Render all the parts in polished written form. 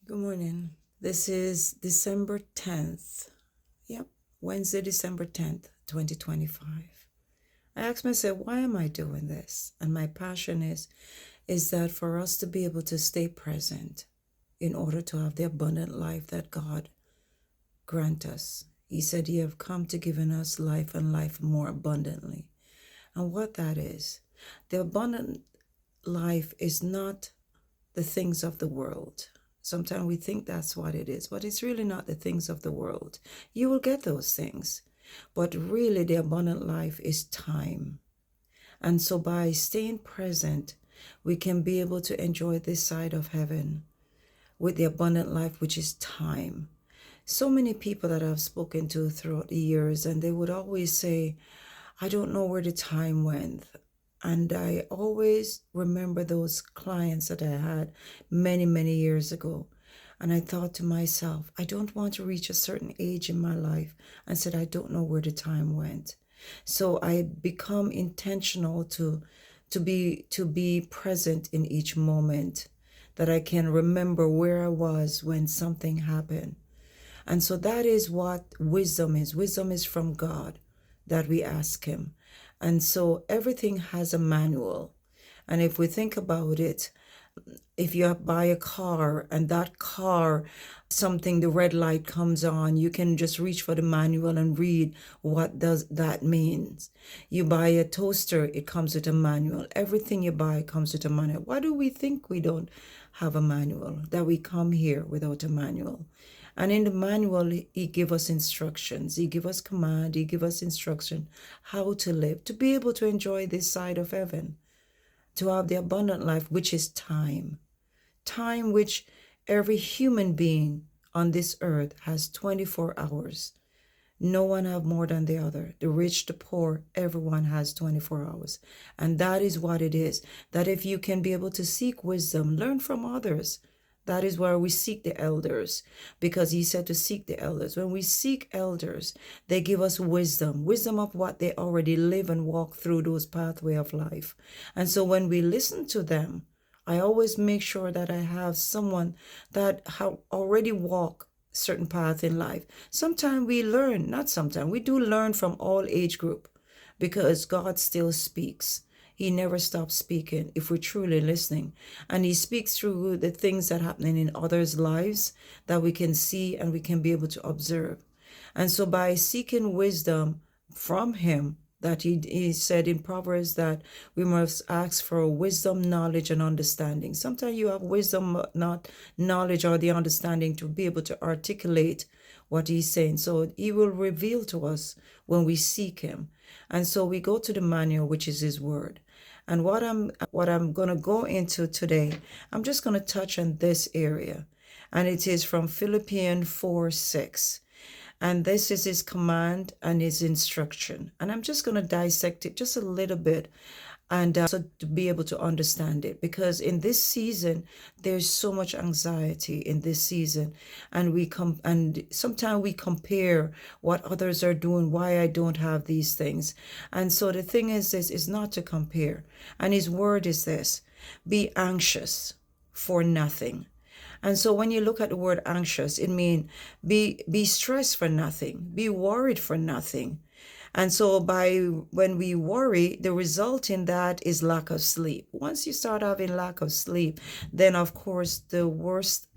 Good morning. This is December 10th. Yep, Wednesday, December 10th, 2025. I asked myself, why am I doing this? And my passion is that for us to be able to stay present in order to have the abundant life that God grant us. He said, "You have come to give us life and life more abundantly." And what that is, the abundant life is not the things of the world. Sometimes we think that's what it is, but it's really not the things of the world. You will get those things, but really the abundant life is time. And so by staying present, we can be able to enjoy this side of heaven with the abundant life, which is time. So many people that I've spoken to throughout the years, and they would always say, I don't know where the time went. And I always remember those clients that I had many, many years ago. And I thought to myself, I don't want to reach a certain age in my life. And said, I don't know where the time went. So I become intentional to be present in each moment, that I can remember where I was when something happened. And so that is what wisdom is. Wisdom is from God that we ask Him. And so everything has a manual. And if we think about it, if you buy a car and that car, the red light comes on, you can just reach for the manual and read what does that means. You buy a toaster, it comes with a manual. Everything you buy comes with a manual. Why do we think we don't have a manual, that we come here without a manual? And in the manual, He give us instructions. He give us command. He give us instruction how to live, to be able to enjoy this side of heaven, to have the abundant life, which is time. Time which every human being on this earth has 24 hours. No one have more than the other. The rich, the poor, everyone has 24 hours. And that is what it is. That if you can be able to seek wisdom, learn from others. That is where we seek the elders, because He said to seek the elders. When we seek elders, they give us wisdom of what they already live and walk through those pathway of life. And so when we listen to them, I always make sure that I have someone that have already walked certain path in life. Sometimes we learn, not sometimes, we do learn from all age group, because God still speaks. He never stops speaking if we're truly listening. And He speaks through the things that happen in others' lives that we can see and we can be able to observe. And so by seeking wisdom from Him, that he said in Proverbs that we must ask for wisdom, knowledge, and understanding. Sometimes you have wisdom, not knowledge or the understanding to be able to articulate what He's saying. So He will reveal to us when we seek Him. And so we go to the manual, which is His word. And what I'm going to go into today, I'm just going to touch on this area. And it is from Philippians 4:6. And this is His command and His instruction. And I'm just going to dissect it just a little bit, and so to be able to understand it, because in this season there's so much anxiety in this season, and sometimes we compare what others are doing, why I don't have these things. And so the thing is, this is not to compare. And His word is this: be anxious for nothing. And so when you look at the word anxious, it means be stressed for nothing, be worried for nothing. And so when we worry, the result in that is lack of sleep. Once you start having lack of sleep, then of course the worst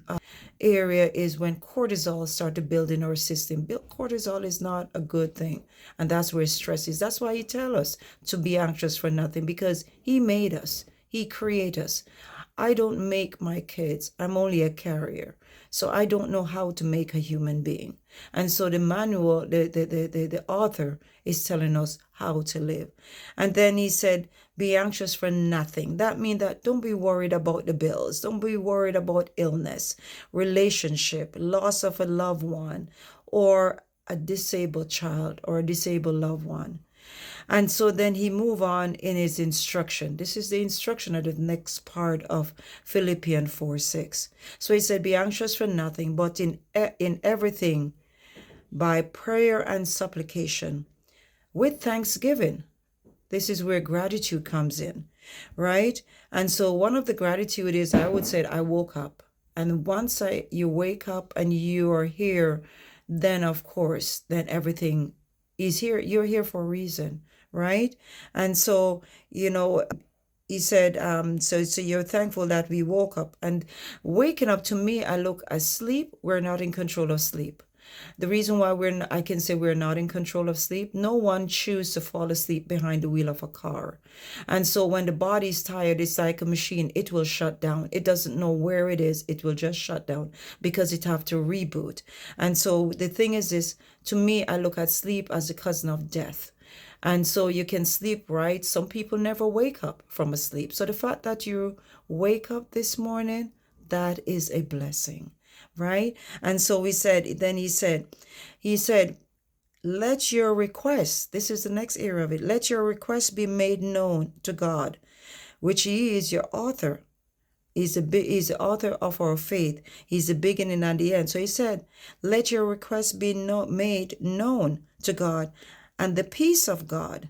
area is when cortisol start to build in our system. Cortisol is not a good thing. And that's where stress is. That's why He tells us to be anxious for nothing, because He made us. He created us. I don't make my kids. I'm only a carrier. So I don't know how to make a human being. And so the manual, the author is telling us how to live. And then he said, be anxious for nothing. That means that don't be worried about the bills. Don't be worried about illness, relationship, loss of a loved one, or a disabled child or a disabled loved one. And so then he moved on in his instruction. This is the instruction of the next part of Philippians 4:6. So he said, be anxious for nothing, but in everything, by prayer and supplication, with thanksgiving. This is where gratitude comes in, right? And so one of the gratitude is, I would say, I woke up. And once you wake up and you are here, then of course, then everything is here. You're here for a reason, right? And so, he said, so you're thankful that we woke up. And waking up, to me, I look at sleep. We're not in control of sleep. The reason why I can say we're not in control of sleep, no one chooses to fall asleep behind the wheel of a car. And so when the body's tired, it's like a machine. It will shut down. It doesn't know where it is. It will just shut down because it have to reboot. And so the thing is this, to me, I look at sleep as a cousin of death. And so you can sleep, right? Some people never wake up from a sleep. So the fact that you wake up this morning, that is a blessing, right? And so he said, let your requests, this is the next area of it, let your requests be made known to God, which he is your author. He's the author of our faith. He's the beginning and the end. So he said, let your requests be made known to God, and the peace of God,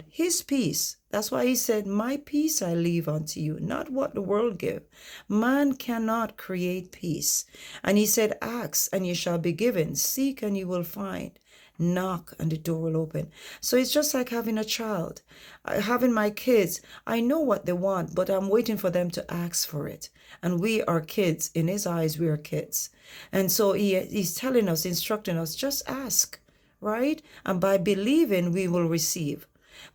his peace. That's why he said, my peace I leave unto you, not what the world give. Man cannot create peace. And he said, ask and you shall be given. Seek and you will find. Knock and the door will open. So it's just like having a child. Having my kids, I know what they want, but I'm waiting for them to ask for it. And we are kids. In his eyes, we are kids. And so he's telling us, instructing us, just ask, right? And by believing, we will receive.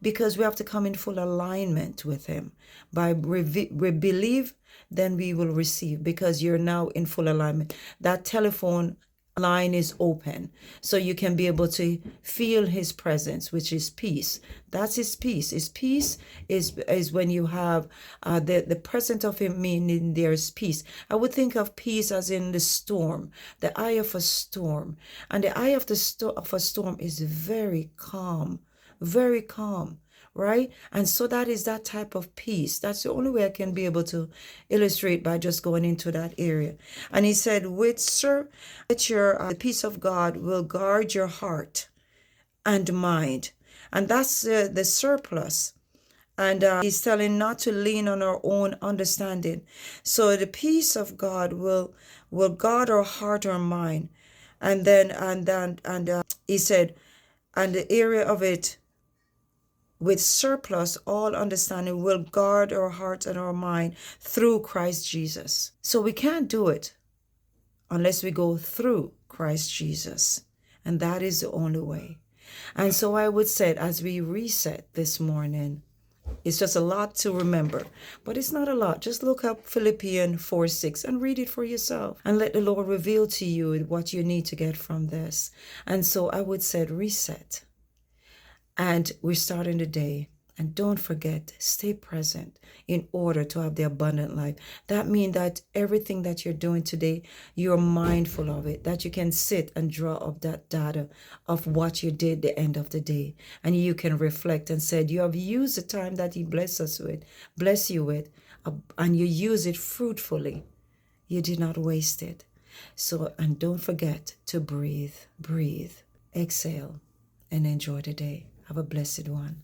Because we have to come in full alignment with him. By we believe, then we will receive, because you're now in full alignment. That telephone line is open, so you can be able to feel his presence, which is peace. That's his peace. His peace is when you have the presence of him, meaning there's peace. I would think of peace as in the storm, the eye of a storm. And the eye of a storm is very calm, right? And so that is that type of peace. That's the only way I can be able to illustrate, by just going into that area. And he said, the peace of God will guard your heart and mind. And that's the surplus. And he's telling not to lean on our own understanding. So the peace of God will guard our heart or mind. And then he said, and the area of it, with surplus, all understanding, will guard our hearts and our mind through Christ Jesus. So we can't do it unless we go through Christ Jesus. And that is the only way. And so I would say, as we reset this morning, it's just a lot to remember, but it's not a lot. Just look up Philippians 4:6 and read it for yourself, and let the Lord reveal to you what you need to get from this. And so I would say, reset. And we're starting the day. And don't forget, stay present in order to have the abundant life. That means that everything that you're doing today, you're mindful of it, that you can sit and draw up that data of what you did the end of the day. And you can reflect and say, you have used the time that he bless you with, and you use it fruitfully. You did not waste it. So, and don't forget to breathe, exhale, and enjoy the day. Have a blessed one.